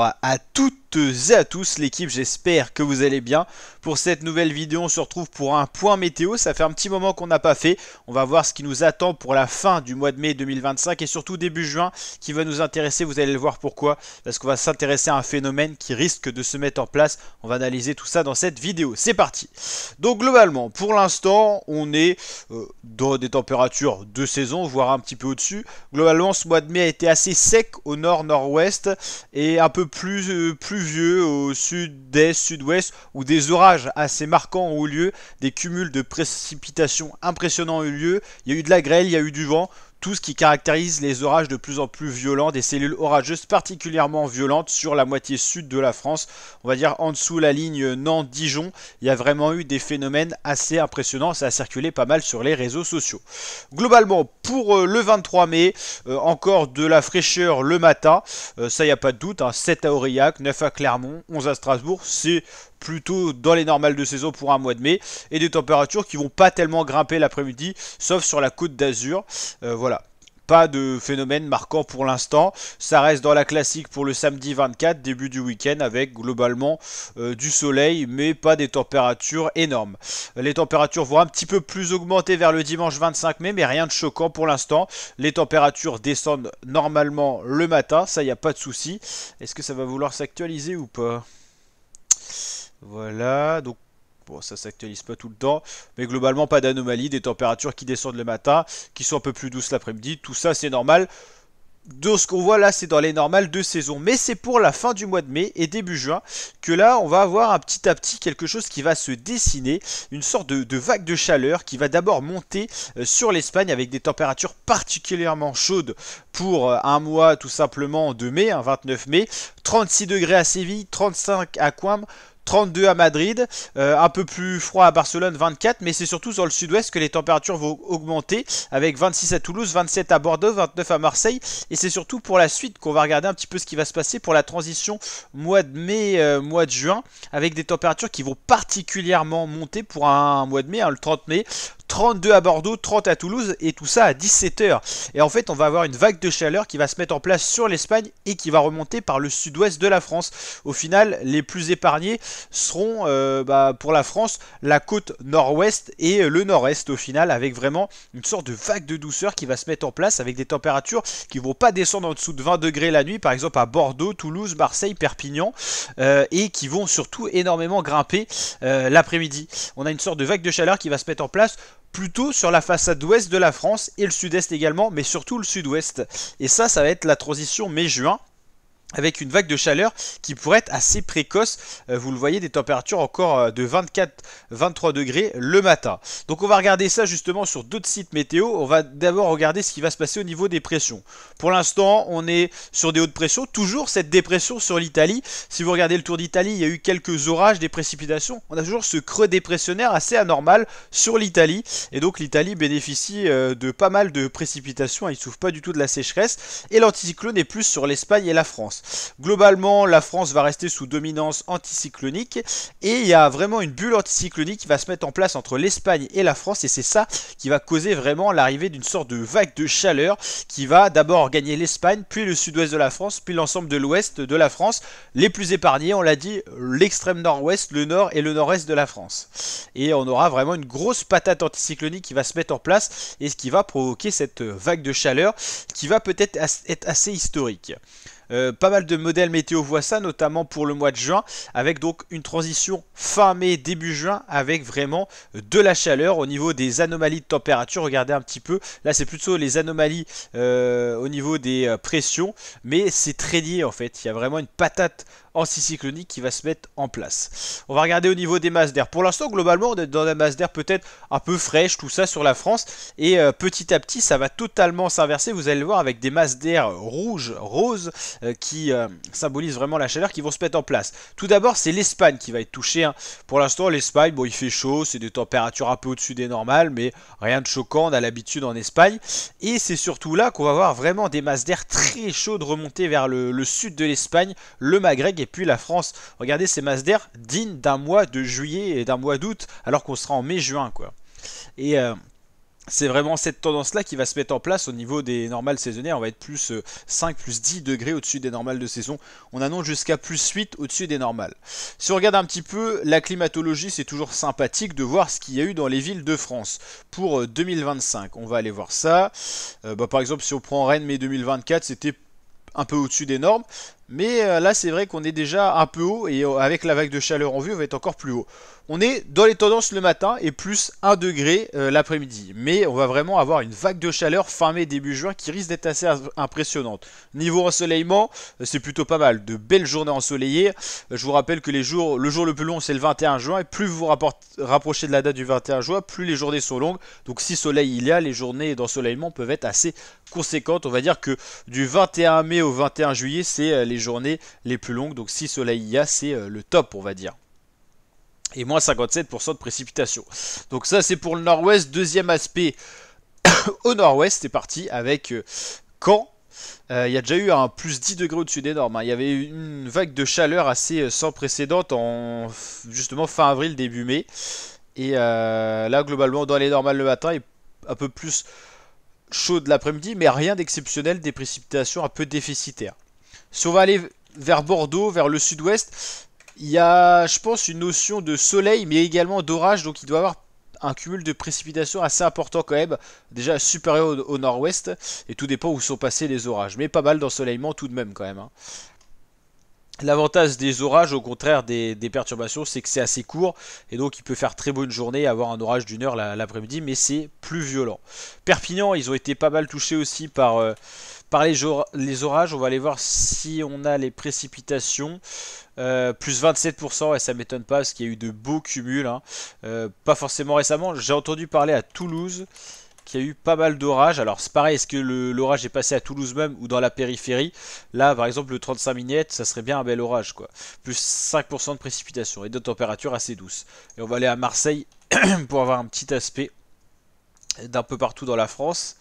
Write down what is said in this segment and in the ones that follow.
Bonjour à toutes et à tous l'équipe, j'espère que vous allez bien. Pour cette nouvelle vidéo, on se retrouve pour un point météo. Ça fait un petit moment qu'on n'a pas fait. On va voir ce qui nous attend pour la fin du mois de mai 2025 et surtout début juin qui va nous intéresser. Vous allez le voir pourquoi. Parce qu'on va s'intéresser à un phénomène qui risque de se mettre en place. On va analyser tout ça dans cette vidéo. C'est parti. Donc globalement, pour l'instant, on est dans des températures de saison, voire un petit peu au-dessus. Globalement, ce mois de mai a été assez sec au nord-nord-ouest et un peu plus pluvieux au sud-est, sud-ouest, où des orages assez marquants ont eu lieu, des cumuls de précipitations impressionnants ont eu lieu, il y a eu de la grêle, il y a eu du vent, tout ce qui caractérise les orages de plus en plus violents, des cellules orageuses particulièrement violentes sur la moitié sud de la France, on va dire en dessous la ligne Nantes-Dijon, il y a vraiment eu des phénomènes assez impressionnants, ça a circulé pas mal sur les réseaux sociaux. Globalement, pour le 23 mai, encore de la fraîcheur le matin, ça il n'y a pas de doute, hein, 7 à Aurillac, 9 à Clermont, 11 à Strasbourg, c'est plutôt dans les normales de saison pour un mois de mai, et des températures qui vont pas tellement grimper l'après-midi, sauf sur la côte d'Azur. Voilà. Pas de phénomène marquant pour l'instant, ça reste dans la classique pour le samedi 24, début du week-end, avec globalement du soleil, mais pas des températures énormes. Les températures vont un petit peu plus augmenter vers le dimanche 25 mai, mais rien de choquant pour l'instant. Les températures descendent normalement le matin, ça y a pas de souci. Est-ce que ça va vouloir s'actualiser ou pas ? Voilà, donc bon, ça s'actualise pas tout le temps, mais globalement pas d'anomalie, des températures qui descendent le matin, qui sont un peu plus douces l'après-midi, tout ça c'est normal. De ce qu'on voit là, c'est dans les normales de saison, mais c'est pour la fin du mois de mai et début juin que là, on va avoir un petit à petit quelque chose qui va se dessiner, une sorte de vague de chaleur qui va d'abord monter sur l'Espagne avec des températures particulièrement chaudes pour un mois tout simplement de mai, 29 mai, 36 degrés à Séville, 35 à Coimbra, 32 à Madrid, un peu plus froid à Barcelone, 24, mais c'est surtout sur le sud-ouest que les températures vont augmenter, avec 26 à Toulouse, 27 à Bordeaux, 29 à Marseille, et c'est surtout pour la suite qu'on va regarder un petit peu ce qui va se passer pour la transition mois de mai, mois de juin, avec des températures qui vont particulièrement monter pour un mois de mai, le 30 mai, 32 à Bordeaux, 30 à Toulouse, et tout ça à 17h. Et en fait, on va avoir une vague de chaleur qui va se mettre en place sur l'Espagne et qui va remonter par le sud-ouest de la France. Au final, les plus épargnés seront pour la France la côte nord-ouest et le nord-est au final, avec vraiment une sorte de vague de douceur qui va se mettre en place avec des températures qui ne vont pas descendre en dessous de 20 degrés la nuit, par exemple à Bordeaux, Toulouse, Marseille, Perpignan, et qui vont surtout énormément grimper l'après-midi. On a une sorte de vague de chaleur qui va se mettre en place plutôt sur la façade ouest de la France et le sud-est également, mais surtout le sud-ouest. Et ça va être la transition mai-juin, avec une vague de chaleur qui pourrait être assez précoce. Vous le voyez, des températures encore de 24-23 degrés le matin. Donc on va regarder ça justement sur d'autres sites météo. On va d'abord regarder ce qui va se passer au niveau des pressions. Pour l'instant, on est sur des hautes pressions. Toujours cette dépression sur l'Italie. Si vous regardez le tour d'Italie, il y a eu quelques orages, des précipitations. On a toujours ce creux dépressionnaire assez anormal sur l'Italie. Et donc l'Italie bénéficie de pas mal de précipitations. Il ne souffre pas du tout de la sécheresse. Et l'anticyclone est plus sur l'Espagne et la France. Globalement, la France va rester sous dominance anticyclonique et il y a vraiment une bulle anticyclonique qui va se mettre en place entre l'Espagne et la France, et c'est ça qui va causer vraiment l'arrivée d'une sorte de vague de chaleur qui va d'abord gagner l'Espagne, puis le sud-ouest de la France, puis l'ensemble de l'ouest de la France. Les plus épargnés, on l'a dit, l'extrême nord-ouest, le nord et le nord-est de la France. Et on aura vraiment une grosse patate anticyclonique qui va se mettre en place et ce qui va provoquer cette vague de chaleur qui va peut-être être assez historique. Pas mal de modèles météo voient ça, notamment pour le mois de juin, avec donc une transition fin mai, début juin, avec vraiment de la chaleur au niveau des anomalies de température. Regardez un petit peu, là c'est plutôt les anomalies au niveau des pressions, mais c'est très lié en fait, il y a vraiment une patate anticyclonique qui va se mettre en place. On va regarder au niveau des masses d'air. Pour l'instant, globalement, on est dans la masse d'air peut-être un peu fraîche, tout ça sur la France, et petit à petit, ça va totalement s'inverser. Vous allez le voir avec des masses d'air rouges, roses, qui symbolisent vraiment la chaleur, qui vont se mettre en place. Tout d'abord, c'est l'Espagne qui va être touchée, hein. Pour l'instant, l'Espagne, bon, il fait chaud, c'est des températures un peu au-dessus des normales, mais rien de choquant, on a l'habitude en Espagne. Et c'est surtout là qu'on va voir vraiment des masses d'air très chaudes remonter vers le sud de l'Espagne, le Maghreb et puis la France. Regardez ces masses d'air dignes d'un mois de juillet et d'un mois d'août, alors qu'on sera en mai-juin, quoi. Et c'est vraiment cette tendance-là qui va se mettre en place au niveau des normales saisonnières. On va être plus 5, plus 10 degrés au-dessus des normales de saison. On annonce jusqu'à plus 8 au-dessus des normales. Si on regarde un petit peu la climatologie, c'est toujours sympathique de voir ce qu'il y a eu dans les villes de France pour 2025. On va aller voir ça. Par exemple, si on prend Rennes, mai 2024, c'était un peu au-dessus des normes. Mais là, c'est vrai qu'on est déjà un peu haut et avec la vague de chaleur en vue, on va être encore plus haut. On est dans les tendances le matin et plus 1 degré l'après-midi. Mais on va vraiment avoir une vague de chaleur fin mai, début juin qui risque d'être assez impressionnante. Niveau ensoleillement, c'est plutôt pas mal. De belles journées ensoleillées. Je vous rappelle que le jour le plus long, c'est le 21 juin. Et plus vous vous rapprochez de la date du 21 juin, plus les journées sont longues. Donc si soleil il y a, les journées d'ensoleillement peuvent être assez conséquentes. On va dire que du 21 mai au 21 juillet, c'est les journées les plus longues. Donc si soleil il y a, c'est le top, on va dire. Et moins 57% de précipitation. Donc ça c'est pour le nord-ouest. Deuxième aspect au nord-ouest, c'est parti avec Caen. Il y a déjà eu un plus 10 degrés au-dessus des normes. Il y avait eu une vague de chaleur assez sans précédente en justement fin avril, début mai. Et là globalement dans les normales le matin et un peu plus chaud de l'après-midi, mais rien d'exceptionnel, des précipitations un peu déficitaires. Si on va aller vers Bordeaux, vers le sud-ouest, il y a, je pense, une notion de soleil, mais également d'orage, donc il doit y avoir un cumul de précipitations assez important quand même, déjà supérieur au nord-ouest, et tout dépend où sont passés les orages, mais pas mal d'ensoleillement tout de même quand même. Hein. L'avantage des orages, au contraire des perturbations, c'est que c'est assez court et donc il peut faire très bonne journée, avoir un orage d'une heure l'après-midi, mais c'est plus violent. Perpignan, ils ont été pas mal touchés aussi par les orages. On va aller voir si on a les précipitations. Plus 27%, et ça m'étonne pas parce qu'il y a eu de beaux cumuls. Hein. Pas forcément récemment, j'ai entendu parler à Toulouse qu'il y a eu pas mal d'orages. Alors c'est pareil, est-ce que l'orage est passé à Toulouse même ou dans la périphérie? Là par exemple le 35 mm, ça serait bien un bel orage quoi. Plus 5% de précipitation et de température assez douce. Et on va aller à Marseille pour avoir un petit aspect d'un peu partout dans la France.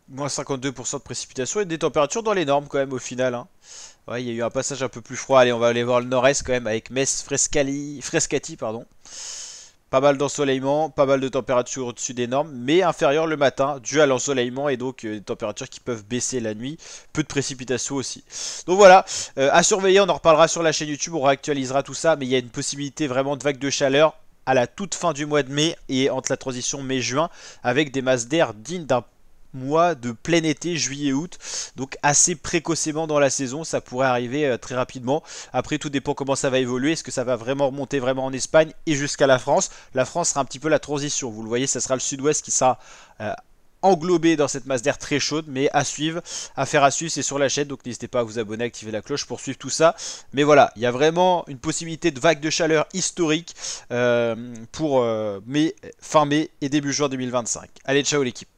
Moins 52% de précipitation et des températures dans les normes quand même au final. Hein. Ouais, il y a eu un passage un peu plus froid. Allez, on va aller voir le nord-est quand même avec Metz, Frescati, pardon. Pas mal d'ensoleillement, pas mal de températures au-dessus des normes, mais inférieures le matin, dû à l'ensoleillement et donc des températures qui peuvent baisser la nuit. Peu de précipitations aussi. Donc voilà, à surveiller, on en reparlera sur la chaîne YouTube, on réactualisera tout ça, mais il y a une possibilité vraiment de vague de chaleur à la toute fin du mois de mai et entre la transition mai-juin, avec des masses d'air dignes d'un mois de plein été, juillet-août, donc assez précocement dans la saison, ça pourrait arriver très rapidement. Après tout dépend comment ça va évoluer, est-ce que ça va vraiment remonter vraiment en Espagne et jusqu'à la France. La France sera un petit peu la transition, vous le voyez, ça sera le sud-ouest qui sera englobé dans cette masse d'air très chaude, mais à suivre, affaire à suivre, c'est sur la chaîne, donc n'hésitez pas à vous abonner, activer la cloche pour suivre tout ça. Mais voilà, il y a vraiment une possibilité de vague de chaleur historique pour fin mai et début juin 2025. Allez, ciao l'équipe.